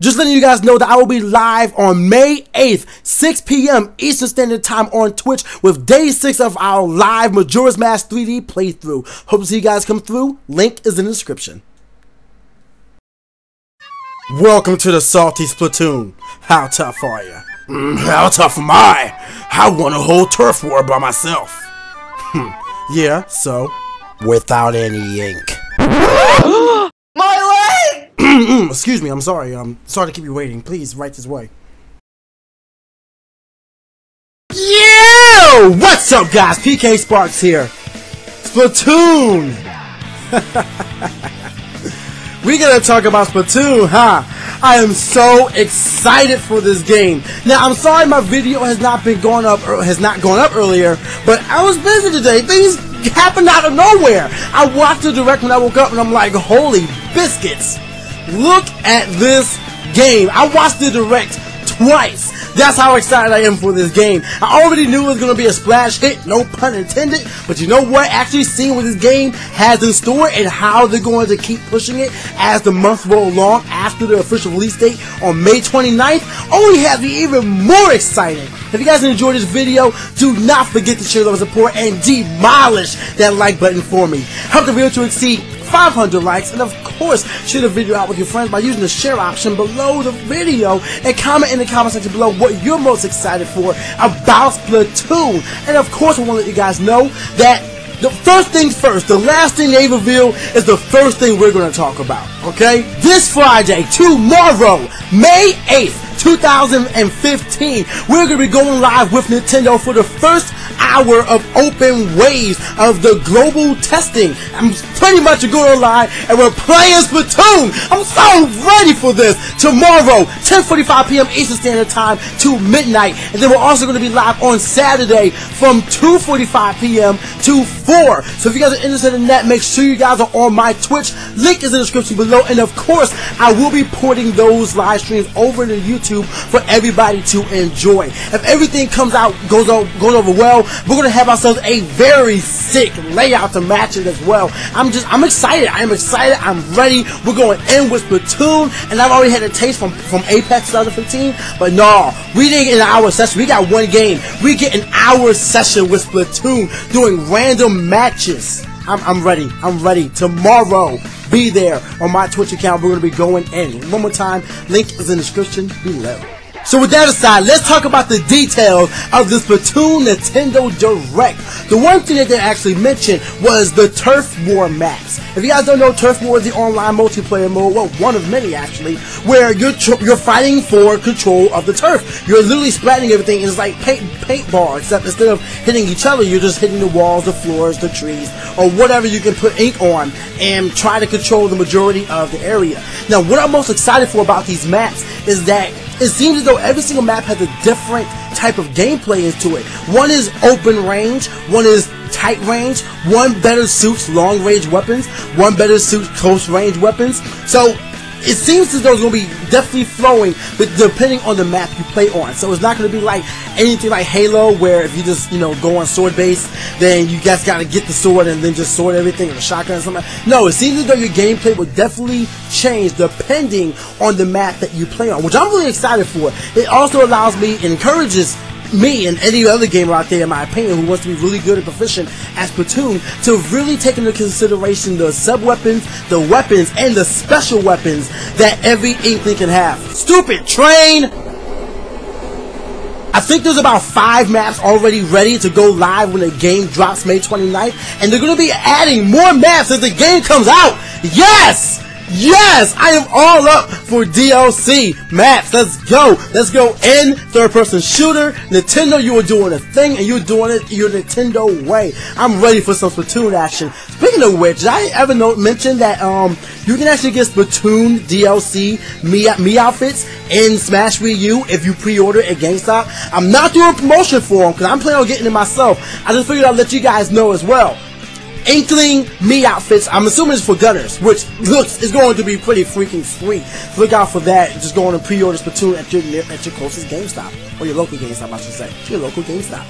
Just letting you guys know that I will be live on May 8th, 6 p.m. Eastern Standard Time on Twitch with day 6 of our live Majora's Mask 3D playthrough. Hope to see you guys come through. Link is in the description. Welcome to the Salty Splatoon. How tough are you? How tough am I? I won a whole turf war by myself. Yeah, so without any ink. My leg! Excuse me, I'm sorry. Sorry to keep you waiting. Please, right this way. Yo! What's up, guys? PK Sparks here. Splatoon! We're gonna talk about Splatoon, huh? I am so excited for this game. Now, I'm sorry my video has not gone up earlier, but I was busy today. Things happened out of nowhere. I watched the direct when I woke up and I'm like, holy biscuits. Look at this game. I watched the direct twice. That's how excited I am for this game. I already knew it was going to be a splash hit, no pun intended, but you know what? Actually seeing what this game has in store and how they're going to keep pushing it as the months roll along after the official release date on May 29th only has me even more excited. If you guys enjoyed this video, do not forget to share, love, and support, and demolish that like button for me. Help the video to exceed 500 likes, and of course, share the video out with your friends by using the share option below the video, and comment in the comment section below what you're most excited for about Splatoon. And of course, I want to let you guys know that the first things first, the last thing they reveal is the first thing we're going to talk about, okay? This Friday, tomorrow, May 8th, 2015, we're going to be going live with Nintendo for the first hour of open waves of the global testing. I'm pretty much going live and we're playing Splatoon. I'm so ready for this. Tomorrow, 10:45 p.m. Eastern Standard Time to midnight. And then we're also going to be live on Saturday from 2:45 p.m. to 4. So if you guys are interested in that, make sure you guys are on my Twitch. Link is in the description below. And of course, I will be porting those live streams over to YouTube for everybody to enjoy. If everything goes over well, we're gonna have ourselves a very sick layout to match it as well. I'm excited. I'm excited. I'm ready. We're going in with Splatoon, and I've already had a taste from Apex 2015. But no, we didn't get an hour session. We got one game. We get an hour session with Splatoon doing random matches. I'm ready. I'm ready. Tomorrow, be there on my Twitch account. We're going to be going in. One more time, link is in the description below. So with that aside, let's talk about the details of the Splatoon Nintendo Direct. The one thing that they actually mentioned was the Turf War maps. If you guys don't know, Turf War is the online multiplayer mode, well, one of many actually, where you're fighting for control of the turf. You're literally splatting everything. It's like paintball, except instead of hitting each other, you're just hitting the walls, the floors, the trees, or whatever you can put ink on and try to control the majority of the area. Now, what I'm most excited for about these maps is that it seems as though every single map has a different type of gameplay into it. One is open range, one is tight range, one better suits long range weapons, one better suits close range weapons. So it seems as though it's going to be definitely flowing, but depending on the map you play on. So it's not going to be like anything like Halo, where if you just, go on sword base, then you guys got to get the sword and then just sword everything, or a shotgun or something. No, it seems as though your gameplay will definitely change depending on the map that you play on, which I'm really excited for. It also allows me and encourages me and any other gamer out there, in my opinion, who wants to be really good and proficient at Splatoon, to really take into consideration the sub-weapons, the weapons, and the special weapons that every Inkling can have. Stupid train! I think there's about 5 maps already ready to go live when the game drops May 29th, and they're going to be adding more maps as the game comes out! Yes! Yes! I am all up for DLC maps. Let's go. Let's go in third-person shooter. Nintendo, you are doing a thing, and you're doing it your Nintendo way. I'm ready for some Splatoon action. Speaking of which, did I ever mention that you can actually get Splatoon DLC me outfits in Smash Wii U if you pre-order at GameStop? I'm not doing a promotion for them because I'm planning on getting it myself. I just figured I'd let you guys know as well. Inkling me outfits, I'm assuming it's for gunners, which is going to be pretty freaking sweet. So look out for that. Just go on and pre-order Splatoon at your closest GameStop, or your local GameStop, I should say. Your local GameStop.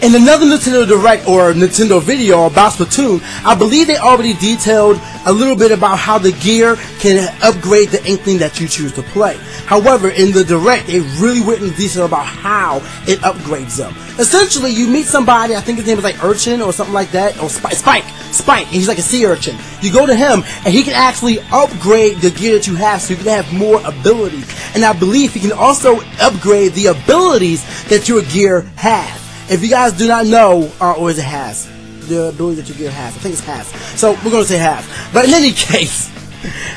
In another Nintendo Direct or Nintendo video about Splatoon, I believe they already detailed a little bit about how the gear can upgrade the Inkling that you choose to play. However, in the Direct, they really went in detail about how it upgrades them. Essentially, you meet somebody, I think his name is like Urchin or something like that, or Spike, and he's like a sea urchin. You go to him, and he can actually upgrade the gear that you have so you can have more abilities. And I believe he can also upgrade the abilities that your gear has. If you guys do not know, or is it has? The ability that your gear has. I think it's has. So we're going to say has. But in any case,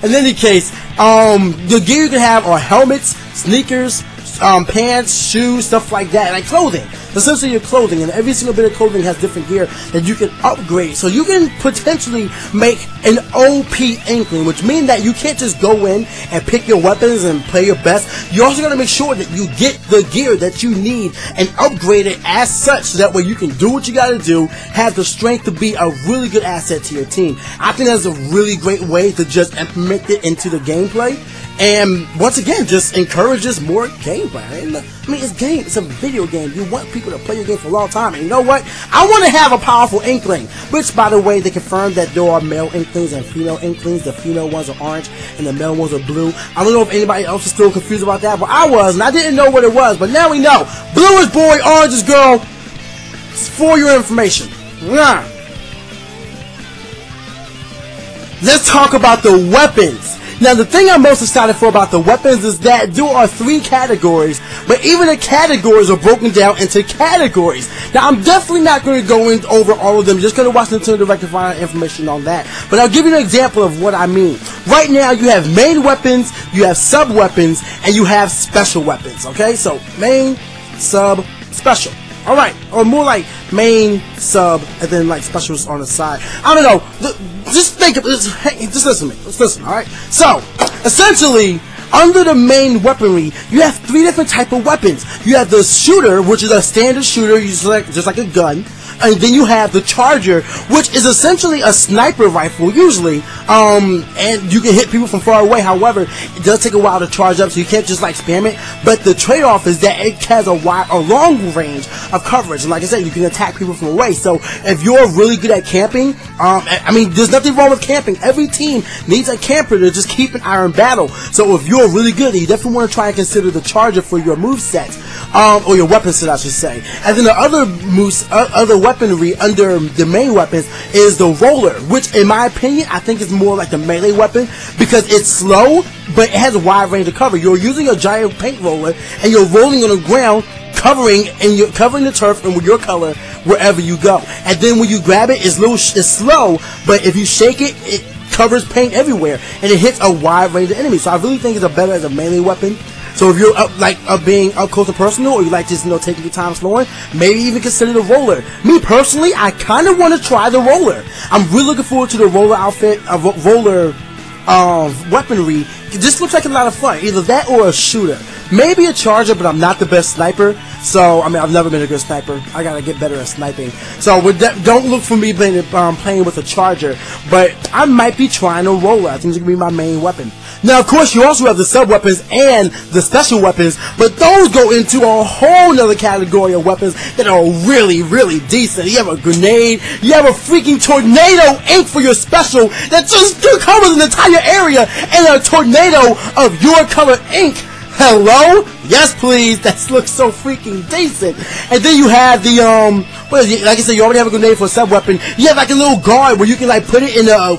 the gear you can have are helmets, sneakers, pants, shoes, stuff like that, like clothing. Essentially your clothing, and every single bit of clothing has different gear that you can upgrade. So you can potentially make an OP Inkling, which means that you can't just go in and pick your weapons and play your best. You also got to make sure that you get the gear that you need and upgrade it as such, so that way you can do what you got to do, have the strength to be a really good asset to your team. I think that's a really great way to just implement it into the gameplay. And once again, just encourages more gameplay. I mean, it's a video game. You want people to play your game for a long time. And you know what? I want to have a powerful Inkling. Which, by the way, they confirmed that there are male Inklings and female Inklings. The female ones are orange and the male ones are blue. I don't know if anybody else is still confused about that, but I was, and I didn't know what it was. But now we know. Blue is boy, orange is girl. It's for your information. Let's talk about the weapons. Now, the thing I'm most excited for about the weapons is that there are 3 categories, but even the categories are broken down into categories. Now, I'm definitely not going to go over all of them. Just going to watch Nintendo Direct to find out information on that. But I'll give you an example of what I mean. Right now, you have main weapons, you have sub-weapons, and you have special weapons, okay? So, main, sub, special. Alright, or more like main, sub, and then like specials on the side. I don't know. Just think of this. Just listen to me. Let's listen, alright? So, essentially, under the main weaponry, you have 3 different type of weapons. You have the shooter, which is a standard shooter, you select just like a gun. And then you have the charger, which is essentially a sniper rifle, usually, and you can hit people from far away. However, it does take a while to charge up, so you can't just like spam it. But the trade-off is that it has a long range of coverage, and like I said, you can attack people from away. So if you're really good at camping, I mean, there's nothing wrong with camping. Every team needs a camper to just keep an iron battle. So if you're really good, you definitely want to try and consider the charger for your moveset, or your weapon set, I should say. And then the other weaponry under the main weapons is the roller, which in my opinion I think is more like the melee weapon because it's slow but it has a wide range of cover. You're using a giant paint roller and you're rolling on the ground, covering the turf and with your color wherever you go. And then when you grab it, it's slow, but if you shake it, it covers paint everywhere and it hits a wide range of enemies. So I really think it's better as a melee weapon. So if you're being up close and personal, or you like just taking your time slowing, maybe even consider the roller. Me personally, I kind of want to try the roller. I'm really looking forward to the roller outfit, roller weaponry. It just looks like a lot of fun. Either that or a shooter. Maybe a charger, but I'm not the best sniper. So, I mean, I've never been a good sniper. I gotta get better at sniping. So, don't look for me playing with a charger. But I might be trying a roller. I think it's gonna be my main weapon. Now, of course, you also have the sub-weapons and the special weapons, but those go into a whole nother category of weapons that are really, really decent. You have a grenade, you have a freaking tornado ink for your special that just covers an entire area, and a tornado of your color ink. Hello? Yes, please. That looks so freaking decent. And then you have the, like I said, you already have a grenade for a sub-weapon. You have like a little guard where you can like put it in an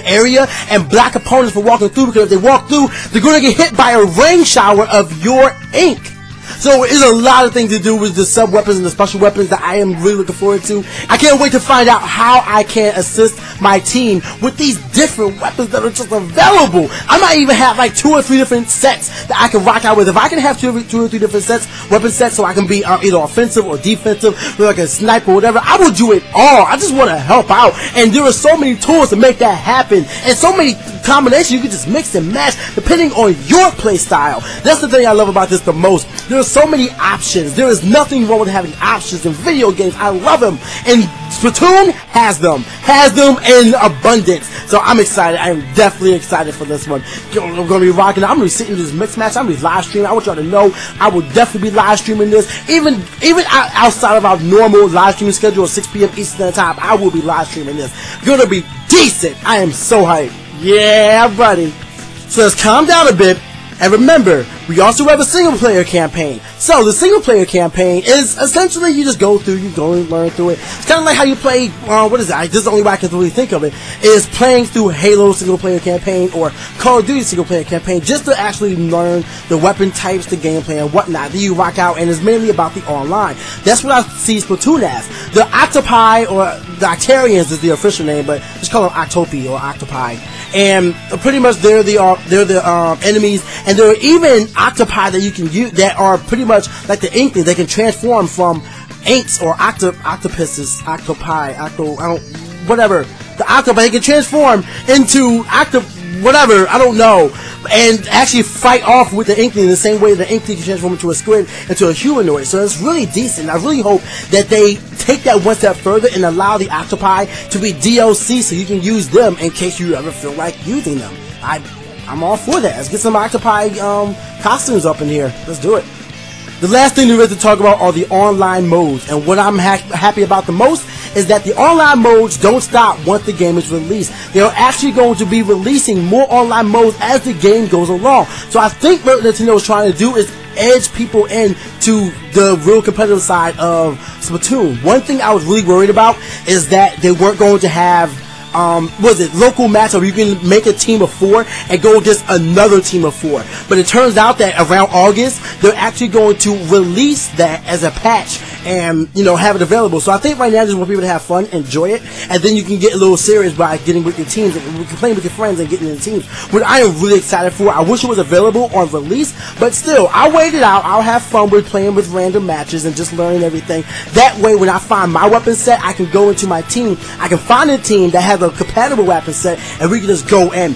area and block opponents from walking through, because if they walk through, they're going to get hit by a rain shower of your ink. So there's a lot of things to do with the sub-weapons and the special weapons that I am really looking forward to. I can't wait to find out how I can assist my team with these different weapons that are just available. I might even have like 2 or 3 different sets that I can rock out with. If I can have 2 or 3 different sets, weapon sets, so I can be either offensive or defensive, like a sniper or whatever, I will do it all. I just want to help out. And there are so many tools to make that happen, and so many combinations you can just mix and match depending on your play style. That's the thing I love about this the most. There are so many options. There is nothing wrong with having options in video games. I love them. And Splatoon has them in abundance. So I'm excited. I am definitely excited for this one. I'm going to be rocking. I'm going to be sitting in this mix match. I'm going to be live streaming. I want y'all to know I will definitely be live streaming this. Even outside of our normal live streaming schedule of 6 p.m. Eastern Standard Time, I will be live streaming this. Going to be decent. I am so hyped. Yeah, buddy. So let's calm down a bit. And remember, we also have a single-player campaign. So, the single-player campaign is essentially you just go through, you go and learn through it. It's kind of like how you play, what is it? This is the only way I can really think of it, is playing through Halo single-player campaign or Call of Duty single-player campaign just to actually learn the weapon types, the gameplay, and whatnot. Then you rock out, and it's mainly about the online. That's what I see Splatoon as. The Octopi, or the Octarians is the official name, but just call them Octopi or Octopi. And pretty much they're the enemies, and there are even octopi that you can use that are pretty much like the Inkling. They can transform from inks or octopuses, octopi, whatever. The octopi, they can transform into whatever, I don't know, and actually fight off with the Inkling the same way the Inkling can transform into a squid, into a humanoid. So it's really decent. I really hope that they take that one step further and allow the octopi to be DLC so you can use them in case you ever feel like using them. I'm all for that. Let's get some octopi costumes up in here. Let's do it. The last thing there is to talk about are the online modes, and what I'm happy about the most is that the online modes don't stop once the game is released. They're actually going to be releasing more online modes as the game goes along. So I think what Nintendo is trying to do is edge people in to the real competitive side of Splatoon. One thing I was really worried about is that they weren't going to have local matchup where you can make a team of 4 and go against another team of 4. But it turns out that around August, they're actually going to release that as a patch and, have it available. So I think right now I just want people to have fun, enjoy it, and then you can get a little serious by getting with your teams and playing with your friends and getting in the teams. What I am really excited for, I wish it was available on release, but still, I'll wait it out. I'll have fun with playing with random matches and just learning everything. That way, when I find my weapon set, I can go into my team. I can find a team that has a compatible weapon set, and we can just go in.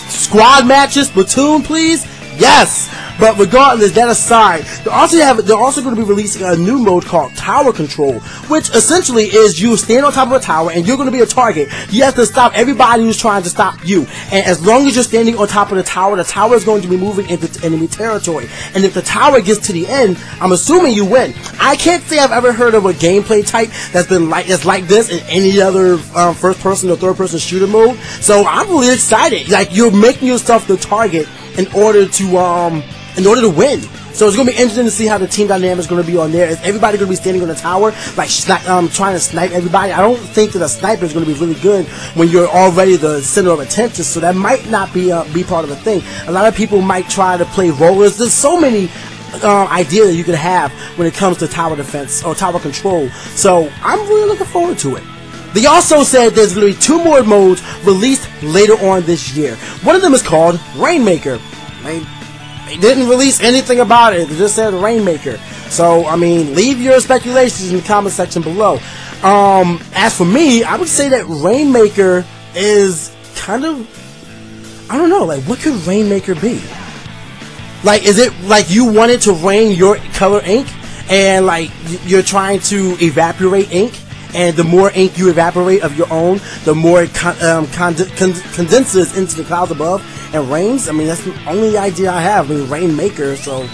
Squad matches, Splatoon, please. Yes, but regardless, that aside, they're also going to be releasing a new mode called Tower Control, which essentially is you stand on top of a tower and you're going to be a target. You have to stop everybody who's trying to stop you, and as long as you're standing on top of the tower is going to be moving into enemy territory. And if the tower gets to the end, I'm assuming you win. I can't say I've ever heard of a gameplay type that's like this in any other first-person or third-person shooter mode. So I'm really excited. Like, you're making yourself the target in order to win. So it's going to be interesting to see how the team dynamic is going to be on there. Is everybody going to be standing on the tower, like trying to snipe everybody? I don't think that a sniper is going to be really good when you're already the center of attention. So that might not be part of the thing. A lot of people might try to play rollers. There's so many ideas that you can have when it comes to tower defense or tower control. So I'm really looking forward to it. They also said there's going to be 2 more modes released later on this year. One of them is called Rainmaker. They didn't release anything about it. They just said Rainmaker. So, I mean, leave your speculations in the comment section below. As for me, I would say that Rainmaker is kind of, I don't know, like, what could Rainmaker be? Like, is it like you wanted to rain your color ink and, like, you're trying to evaporate ink? And the more ink you evaporate of your own, the more it condenses into the clouds above and rains. I mean, that's the only idea I have. I mean, Rainmaker, so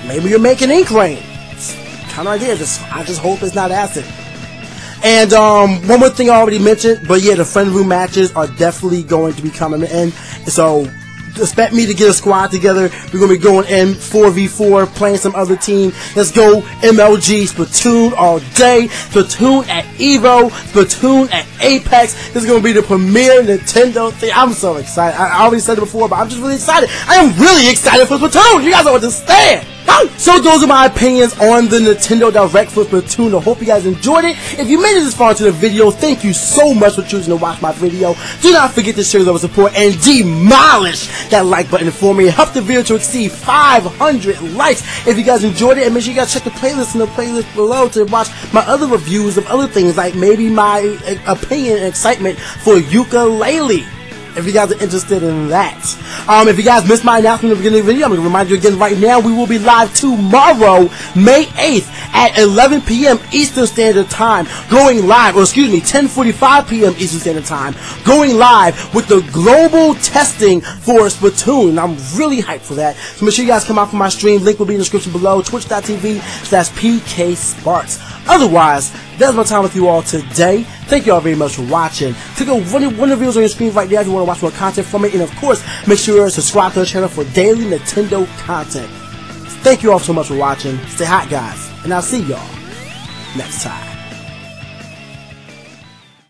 maybe you're making ink rain. It's kind of idea. I just hope it's not acid. And one more thing I already mentioned, but yeah, the friend room matches are definitely going to be coming in. So expect me to get a squad together. We're going to be going in 4v4, playing some other team. Let's go MLG, Splatoon all day, Splatoon at EVO, Splatoon at Apex. This is going to be the premier Nintendo thing. I'm so excited. I already said it before, but I'm just really excited. I am really excited for Splatoon. You guys don't understand. So those are my opinions on the Nintendo Direct for Splatoon. I hope you guys enjoyed it. If you made it this far into the video, thank you so much for choosing to watch my video. Do not forget to share your love and support and demolish that like button for me. Help the video to exceed 500 likes if you guys enjoyed it. And make sure you guys check the playlist in the playlist below to watch my other reviews of other things, like maybe my opinion and excitement for Yooka-Laylee. if you guys are interested in that. If you guys missed my announcement at the beginning of the video, I'm going to remind you again right now, we will be live tomorrow, May 8th at 11 p.m. Eastern Standard Time, going live, or excuse me, 10:45 p.m. Eastern Standard Time, going live with the global testing for Splatoon. I'm really hyped for that. So make sure you guys come out for my stream. Link will be in the description below, twitch.tv/PKSparks. Otherwise, that's my time with you all today. Thank you all very much for watching. Click on one of the videos on your screen right now if you want to watch more content from it. And of course, make sure to subscribe to the channel for daily Nintendo content. Thank you all so much for watching. Stay hot, guys. And I'll see y'all next time.